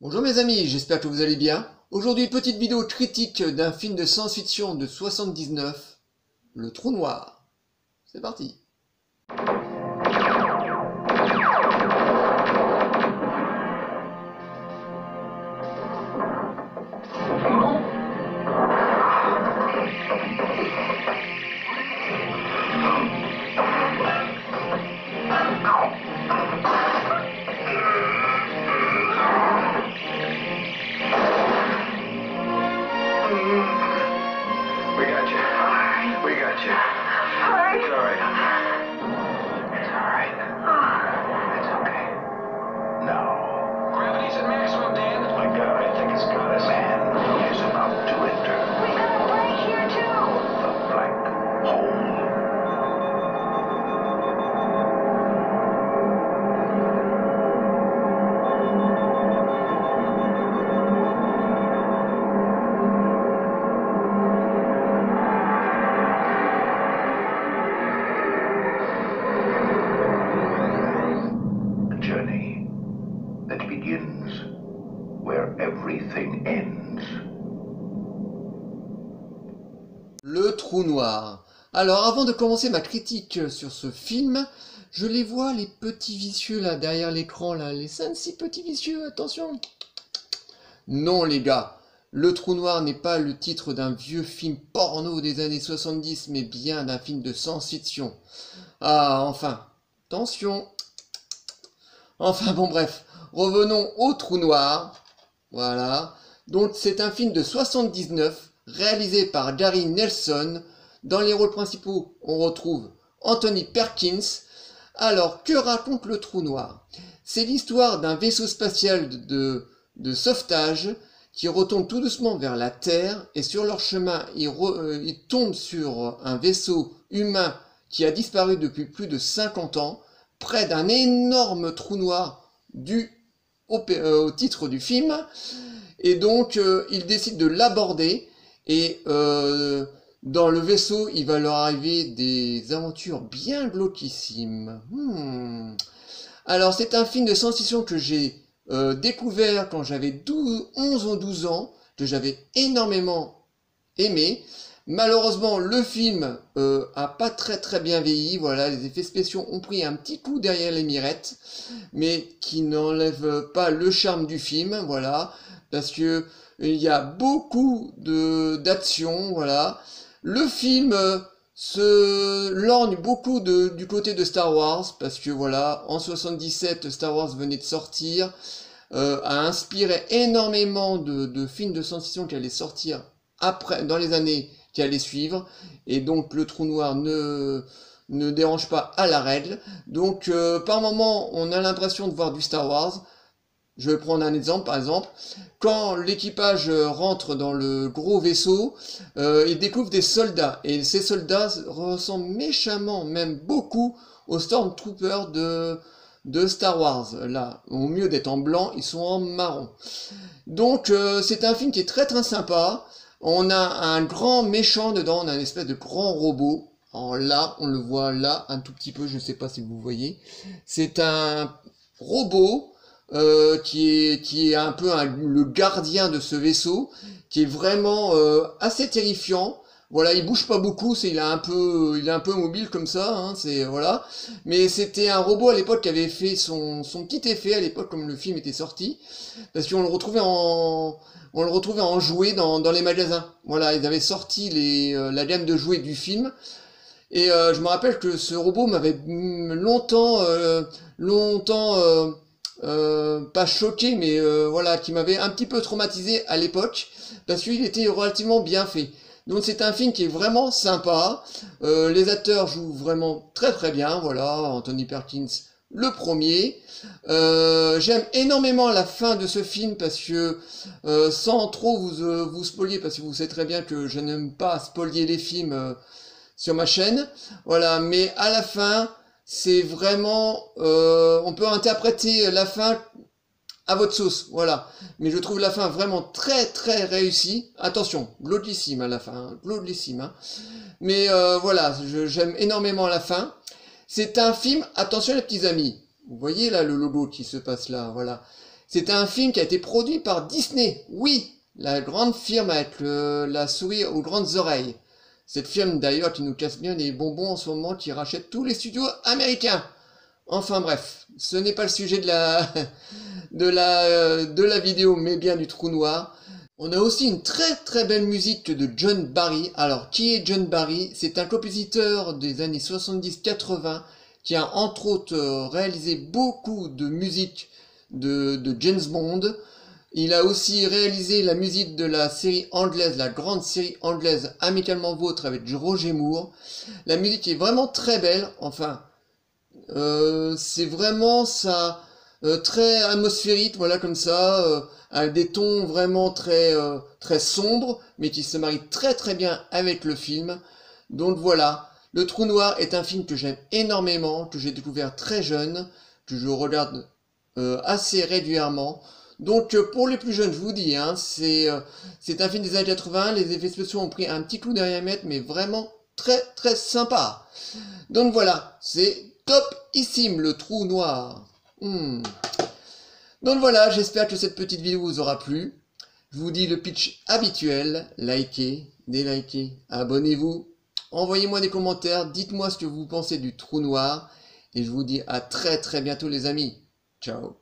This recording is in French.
Bonjour mes amis, j'espère que vous allez bien. Aujourd'hui, petite vidéo critique d'un film de science-fiction de 79, Le Trou Noir. C'est parti. Le Trou Noir. Alors avant de commencer ma critique sur ce film, je les vois les petits vicieux là derrière l'écran là, les 5-6 petits vicieux, attention. Non les gars, Le Trou Noir n'est pas le titre d'un vieux film porno des années 70, mais bien d'un film de science-fiction. Ah enfin, attention. Enfin bon bref, revenons au Trou Noir. Voilà, donc c'est un film de 79, réalisé par Gary Nelson. Dans les rôles principaux, on retrouve Anthony Perkins. Alors, que raconte le Trou Noir? C'est l'histoire d'un vaisseau spatial de sauvetage qui retombe tout doucement vers la Terre, et sur leur chemin, ils tombent sur un vaisseau humain qui a disparu depuis plus de 50 ans, près d'un énorme trou noir dû au titre du film, et donc ils décident de l'aborder, et dans le vaisseau, il va leur arriver des aventures bien glauquissimes. Alors c'est un film de science-fiction que j'ai découvert quand j'avais 11 ou 12 ans, que j'avais énormément aimé. Malheureusement, le film a pas très bien vieilli. Voilà, les effets spéciaux ont pris un petit coup derrière les mirettes, mais qui n'enlève pas le charme du film. Voilà, parce que il y a beaucoup d'action. Voilà, le film se lorgne beaucoup du côté de Star Wars, parce que voilà, en 77, Star Wars venait de sortir, a inspiré énormément de films de science-fiction qui allaient sortir après, dans les années qui allaient suivre, et donc le Trou Noir ne dérange pas à la règle. Donc par moment, on a l'impression de voir du Star Wars. Je vais prendre un exemple, par exemple, quand l'équipage rentre dans le gros vaisseau, il découvre des soldats, et ces soldats ressemblent méchamment, même beaucoup, aux Stormtroopers de Star Wars. Là, au mieux d'être en blanc, ils sont en marron. Donc c'est un film qui est très sympa. On a un grand méchant dedans, on a une espèce de grand robot. Alors là, on le voit là, un tout petit peu, je ne sais pas si vous voyez. C'est un robot qui est un peu le gardien de ce vaisseau, qui est vraiment assez terrifiant. Voilà, il bouge pas beaucoup, il est un peu mobile comme ça, hein, voilà. Mais c'était un robot à l'époque qui avait fait son petit effet à l'époque, comme le film était sorti, parce qu'on le retrouvait en jouet dans les magasins. Voilà, ils avaient sorti la gamme de jouets du film. Et je me rappelle que ce robot m'avait longtemps pas choqué, mais voilà, qui m'avait un petit peu traumatisé à l'époque, parce qu'il était relativement bien fait. Donc c'est un film qui est vraiment sympa, les acteurs jouent vraiment très bien, voilà, Anthony Perkins, le premier. J'aime énormément la fin de ce film, parce que, sans trop vous spoiler, parce que vous savez très bien que je n'aime pas spoiler les films sur ma chaîne, voilà, mais à la fin, c'est vraiment, on peut interpréter la fin à votre sauce, voilà. Mais je trouve la fin vraiment très réussie. Attention, glauquissime à la fin, hein, glauquissime. Hein. Mais voilà, j'aime énormément la fin. C'est un film, attention les petits amis. Vous voyez là le logo qui se passe là, voilà. C'est un film qui a été produit par Disney. Oui, la grande firme avec la souris aux grandes oreilles. Cette firme d'ailleurs qui nous casse bien les bonbons en ce moment, qui rachète tous les studios américains. Enfin bref, ce n'est pas le sujet de la vidéo, mais bien du trou noir. On a aussi une très belle musique de John Barry. Alors, qui est John Barry? C'est un compositeur des années 70-80 qui a entre autres réalisé beaucoup de musique de James Bond. Il a aussi réalisé la musique de la série anglaise, la grande série anglaise Amicalement Vôtre avec Roger Moore. La musique est vraiment très belle, enfin, c'est vraiment ça, très atmosphérique, voilà comme ça, avec des tons vraiment très sombres, mais qui se marient très bien avec le film. Donc voilà, Le Trou Noir est un film que j'aime énormément, que j'ai découvert très jeune, que je regarde assez régulièrement. Donc pour les plus jeunes, je vous dis, hein, c'est un film des années 80, les effets spéciaux ont pris un petit coup derrière mètre, mais vraiment très sympa. Donc voilà, c'est topissime, Le Trou Noir. Donc voilà, j'espère que cette petite vidéo vous aura plu. Je vous dis le pitch habituel, likez, délikez, abonnez-vous, envoyez-moi des commentaires, dites-moi ce que vous pensez du Trou Noir, et je vous dis à très bientôt les amis. Ciao.